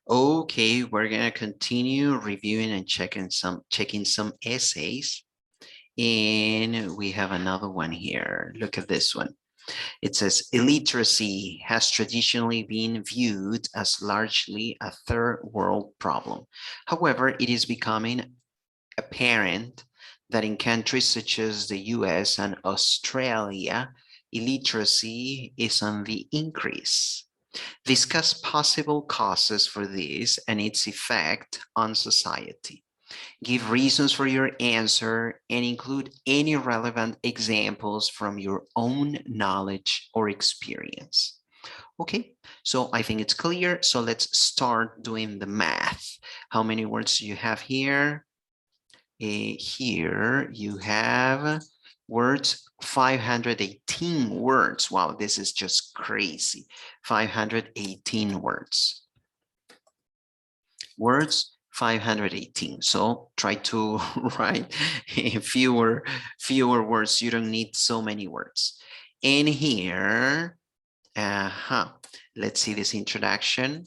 Okay, we're gonna continue reviewing and checking some essays. And we have another one here. Look at this one. It says illiteracy has traditionally been viewed as largely a third world problem. However, it is becoming apparent that in countries such as the US and Australia, illiteracy is on the increase. Discuss possible causes for this and its effect on society. Give reasons for your answer and include any relevant examples from your own knowledge or experience. Okay, so I think it's clear. So let's start doing the math. How many words do you have here? Here you have words, 518 words. Wow, this is just crazy. 518 words. Words, 518. So try to write fewer words. You don't need so many words. And here, let's see this introduction.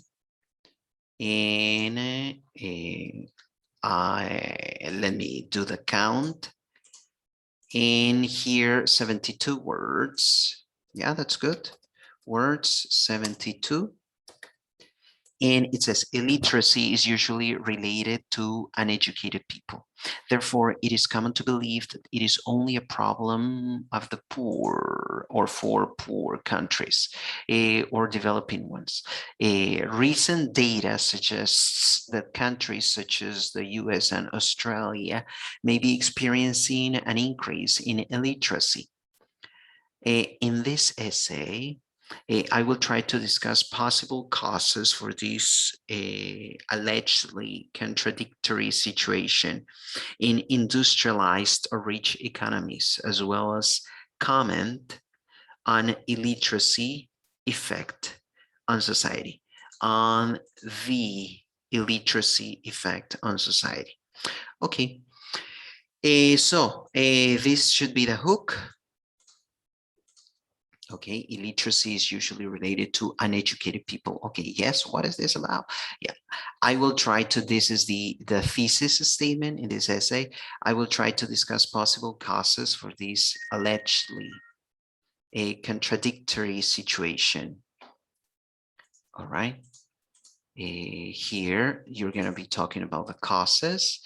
And let me do the count. In here, 72 words. Yeah, that's good. Words, 72. And it says illiteracy is usually related to uneducated people. Therefore, it is common to believe that it is only a problem of the poor or for poor countries or developing ones. Recent data suggests that countries such as the US and Australia may be experiencing an increase in illiteracy. In this essay, I will try to discuss possible causes for this allegedly contradictory situation in industrialized or rich economies, as well as comment on illiteracy effect on society, on the illiteracy effect on society. Okay, so this should be the hook. Okay, illiteracy is usually related to uneducated people. Okay, yes, what is this about? Yeah, I will try to, this is the thesis statement in this essay. I will try to discuss possible causes for this allegedly a contradictory situation. All right, here you're going to be talking about the causes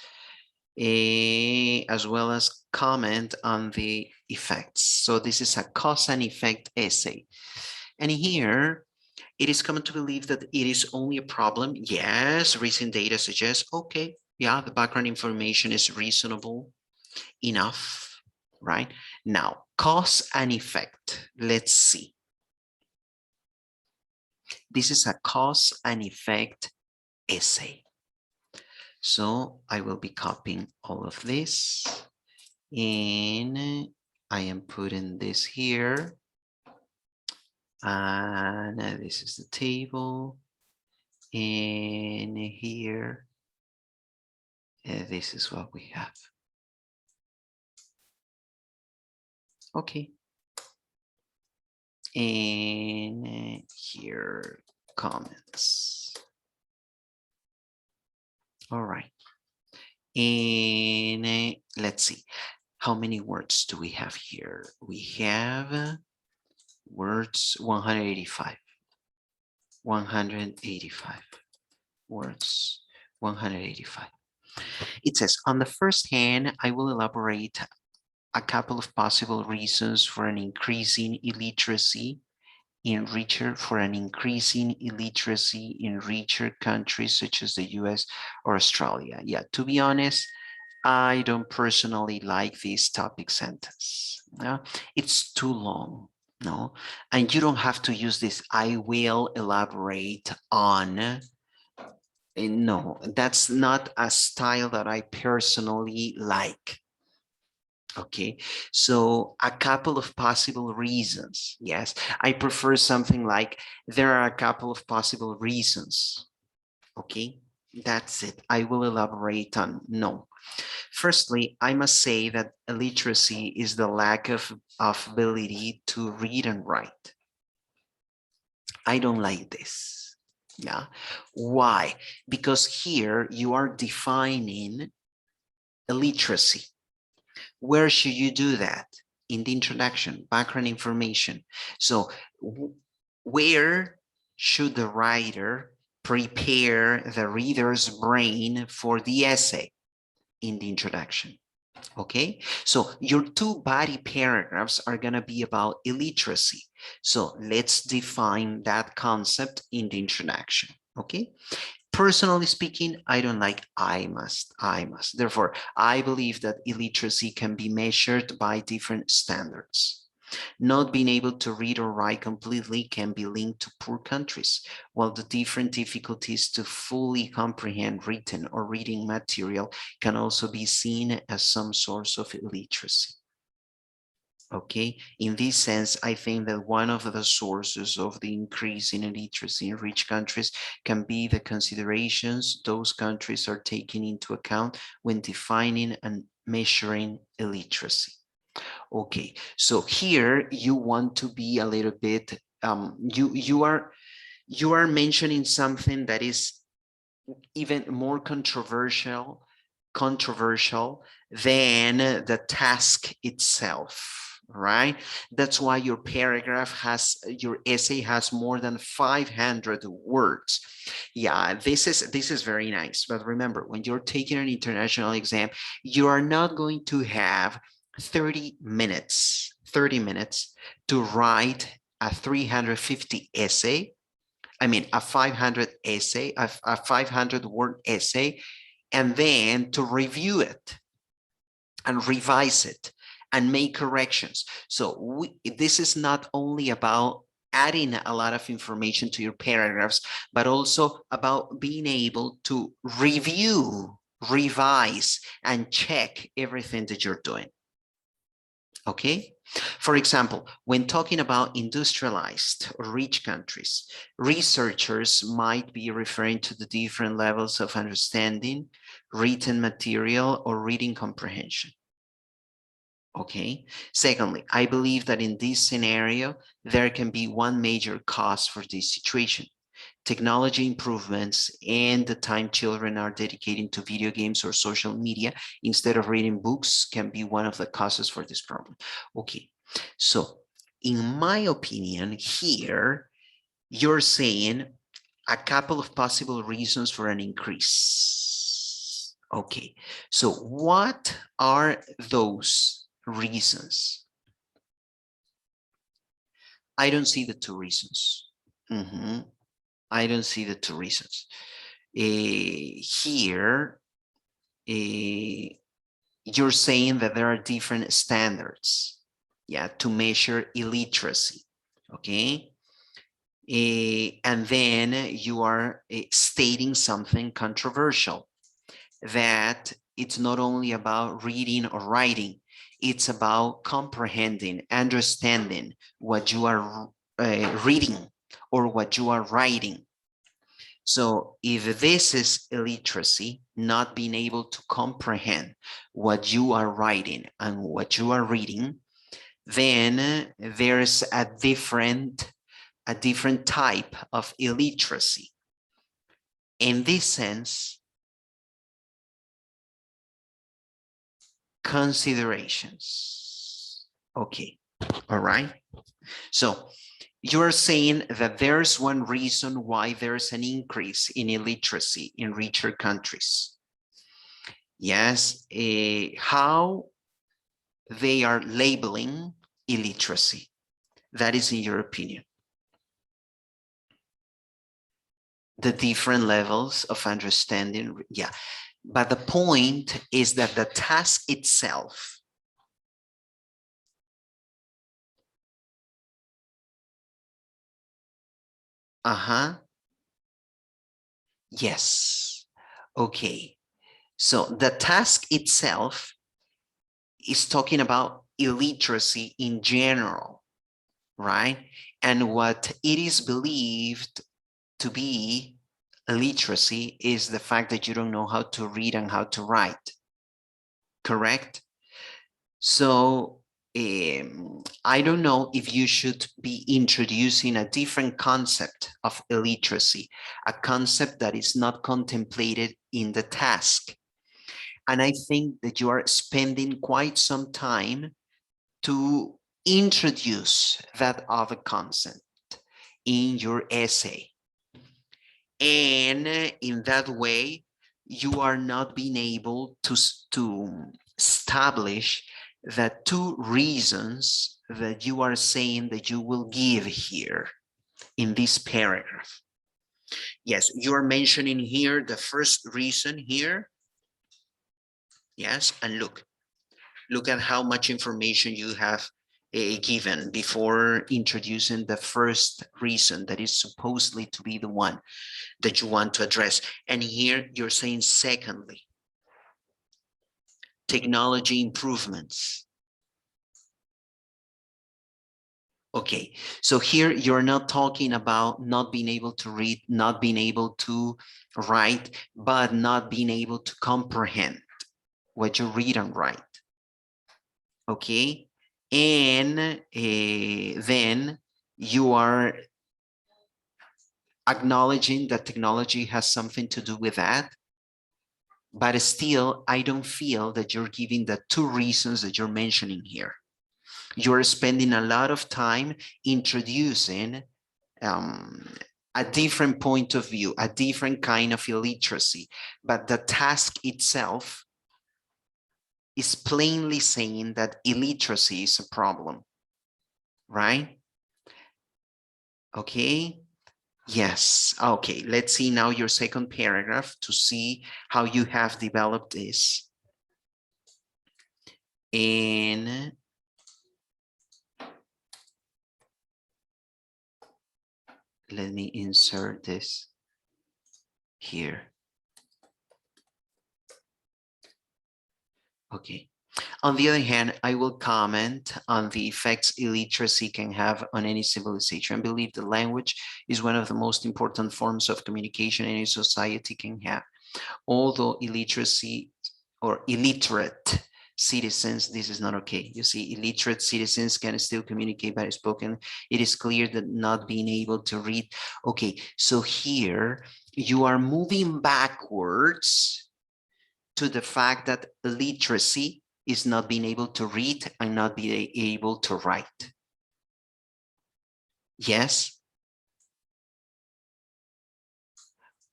as well as comment on the effects. So this is a cause and effect essay. And here, it is common to believe that it is only a problem. Yes, recent data suggests, okay, yeah, the background information is reasonable enough, right? Now, cause and effect. Let's see. This is a cause and effect essay. So I will be copying all of this and I am putting this here. And this is the table. And here, this is what we have. Okay. And here, comments. All right. And let's see. How many words do we have here? We have words 185. 185 words. 185. It says, on the first hand, I will elaborate a couple of possible reasons for an increasing illiteracy in richer countries such as the US or Australia. Yeah, to be honest, I don't personally like this topic sentence. No? It's too long. No, and you don't have to use this. I will elaborate on. No, that's not a style that I personally like. Okay, so a couple of possible reasons. Yes, I prefer something like there are a couple of possible reasons. Okay, that's it. I will elaborate on no. Firstly, I must say that illiteracy is the lack of ability to read and write. I don't like this. Yeah. Why? Because here you are defining illiteracy. Where should you do that? In the introduction, background information. So where should the writer prepare the reader's brain for the essay? In the introduction. Okay, so your two body paragraphs are going to be about illiteracy. So let's define that concept in the introduction. Okay, personally speaking, I don't like I must. Therefore, I believe that illiteracy can be measured by different standards. Not being able to read or write completely can be linked to poor countries, while the different difficulties to fully comprehend written or reading material can also be seen as some source of illiteracy. Okay, in this sense, I think that one of the sources of the increase in illiteracy in rich countries can be the considerations those countries are taking into account when defining and measuring illiteracy. Okay, so here you want to be a little bit, you are mentioning something that is even more controversial than the task itself, right? That's why your essay has more than 500 words. Yeah, this is very nice. But remember, when you're taking an international exam, you are not going to have 30 minutes to write a 350 essay. I mean, a 500 essay, a 500 word essay, and then to review it and revise it and make corrections. So this is not only about adding a lot of information to your paragraphs, but also about being able to review, revise, and check everything that you're doing. Okay? For example, when talking about industrialized or rich countries, researchers might be referring to the different levels of understanding, written material, or reading comprehension. Okay. Secondly, I believe that in this scenario, there can be one major cause for this situation. Technology improvements and the time children are dedicating to video games or social media instead of reading books can be one of the causes for this problem. Okay, so in my opinion here, you're saying a couple of possible reasons for an increase. Okay, so what are those reasons? I don't see the two reasons. I don't see the two reasons. Here, you're saying that there are different standards, yeah, to measure illiteracy, okay? And then you are stating something controversial, that it's not only about reading or writing, it's about comprehending, understanding what you are reading or what you are writing. So if this is illiteracy, not being able to comprehend what you are writing and what you are reading, then there's a different type of illiteracy. In this sense, considerations. Okay, all right. So you're saying that there's one reason why there's an increase in illiteracy in richer countries. Yes, how they are labeling illiteracy. That is in your opinion. The different levels of understanding, yeah. But the point is that the task itself, yes, okay. So the task itself is talking about illiteracy in general, right? And what it is believed to be illiteracy is the fact that you don't know how to read and how to write, correct? So I don't know if you should be introducing a different concept of illiteracy, a concept that is not contemplated in the task. And I think that you are spending quite some time to introduce that other concept in your essay. And in that way, you are not being able to establish the two reasons that you are saying that you will give here in this paragraph. Yes, you are mentioning here the first reason here. Yes, and look at how much information you have given before introducing the first reason that is supposedly to be the one that you want to address. And here you're saying secondly, technology improvements. Okay, so here you're not talking about not being able to read, not being able to write, but not being able to comprehend what you read and write. Okay, and then you are acknowledging that technology has something to do with that. But still, I don't feel that you're giving the two reasons that you're mentioning here. You're spending a lot of time introducing a different point of view, a different kind of illiteracy, but the task itself is plainly saying that illiteracy is a problem, right? Okay. Yes. Okay. Let's see now your second paragraph to see how you have developed this. And let me insert this here. Okay. On the other hand, I will comment on the effects illiteracy can have on any civilization. I believe the language is one of the most important forms of communication any society can have. Although illiteracy or illiterate citizens, this is not okay. You see, illiterate citizens can still communicate by spoken. It is clear that not being able to read. Okay, so here you are moving backwards to the fact that literacy is not being able to read and not being able to write. Yes?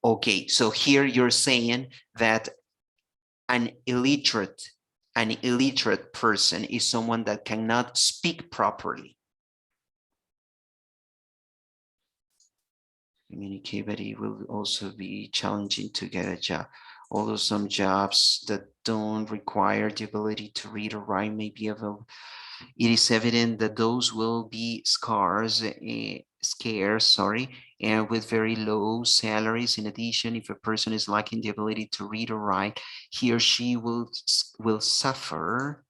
Okay, so here you're saying that an illiterate person is someone that cannot speak properly. Communicate, but it will also be challenging to get a job. Although some jobs that don't require the ability to read or write may be available, it is evident that those will be scarce, and with very low salaries. In addition, if a person is lacking the ability to read or write, he or she will suffer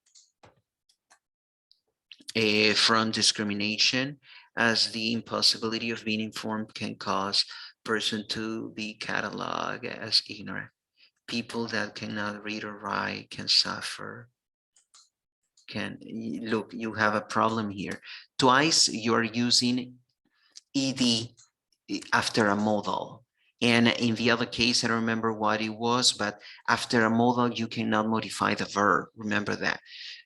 from discrimination, as the impossibility of being informed can cause person to be cataloged as ignorant. People that cannot read or write can suffer. Look, you have a problem here. Twice you're using ed after a modal, and in the other case I don't remember what it was, but after a modal you cannot modify the verb. Remember that.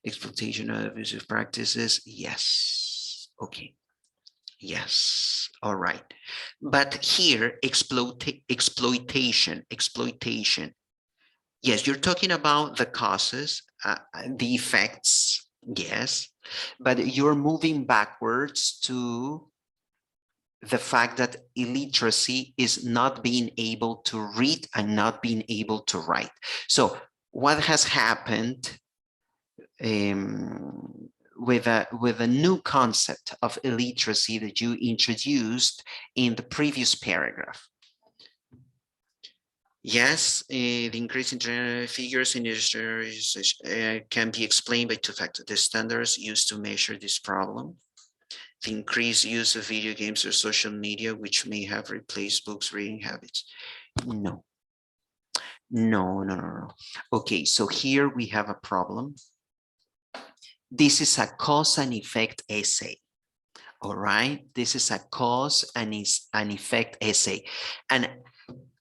Exploitation of abusive practices. Yes. Okay. Yes. All right. But here exploitation. Yes, you're talking about the causes, the effects, yes, but you're moving backwards to the fact that illiteracy is not being able to read and not being able to write. So what has happened with a new concept of illiteracy that you introduced in the previous paragraph? Yes, the increase in figures in the can be explained by two factors: the standards used to measure this problem, the increased use of video games or social media, which may have replaced books reading habits. No. Okay, so here we have a problem. This is a cause and effect essay. All right, this is a cause and is an effect essay. And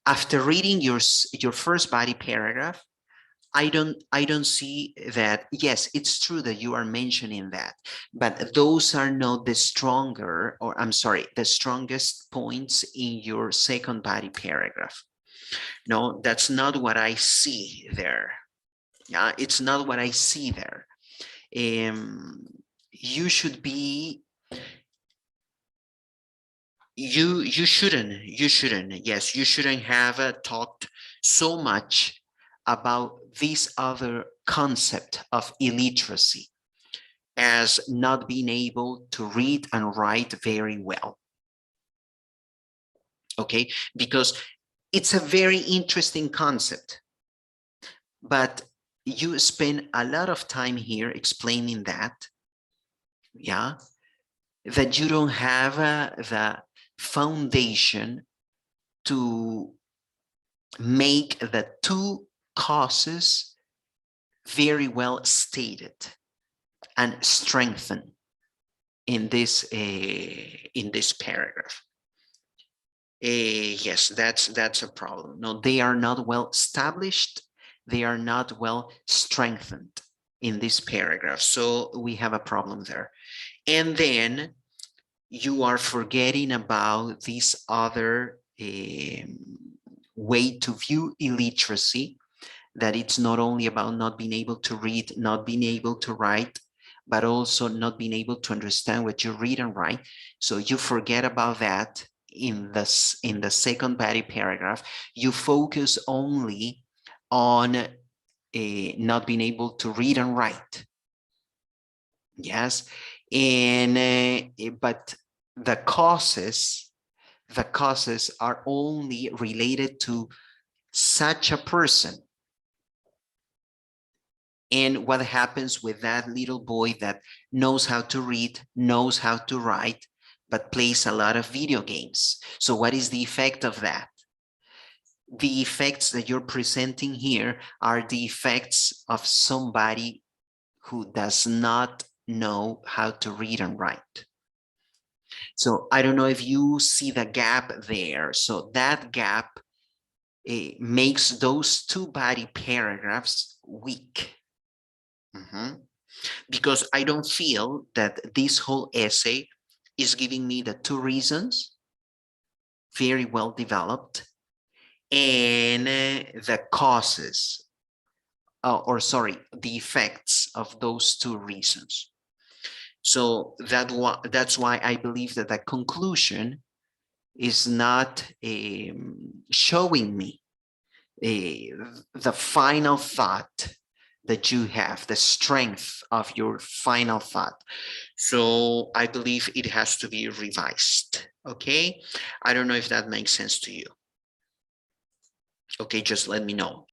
after reading your first body paragraph, I don't see that. Yes, it's true that you are mentioning that, but those are not the stronger, or I'm sorry, the strongest points in your second body paragraph. No, that's not what I see there. Yeah, it's not what I see there. You should be, you shouldn't, yes, you shouldn't have talked so much about this other concept of illiteracy as not being able to read and write very well. Okay, because it's a very interesting concept, but you spend a lot of time here explaining that, yeah, that you don't have the foundation to make the two causes very well stated and strengthened in this paragraph. Yes, that's a problem. No, they are not well established. They are not well strengthened in this paragraph. So we have a problem there. And then you are forgetting about this other way to view illiteracy, that it's not only about not being able to read, not being able to write, but also not being able to understand what you read and write. So you forget about that in the second body paragraph. You focus only on not being able to read and write. Yes, and but the causes are only related to such a person. And what happens with that little boy that knows how to read, knows how to write, but plays a lot of video games. So what is the effect of that? The effects that you're presenting here are the effects of somebody who does not know how to read and write. So I don't know if you see the gap there. So that gap makes those two body paragraphs weak. Because I don't feel that this whole essay is giving me the two reasons very well developed, and the causes, the effects of those two reasons. So that's why I believe that the conclusion is not showing me the final thought that you have, the strength of your final thought. So I believe it has to be revised. Okay, I don't know if that makes sense to you. Okay, just let me know.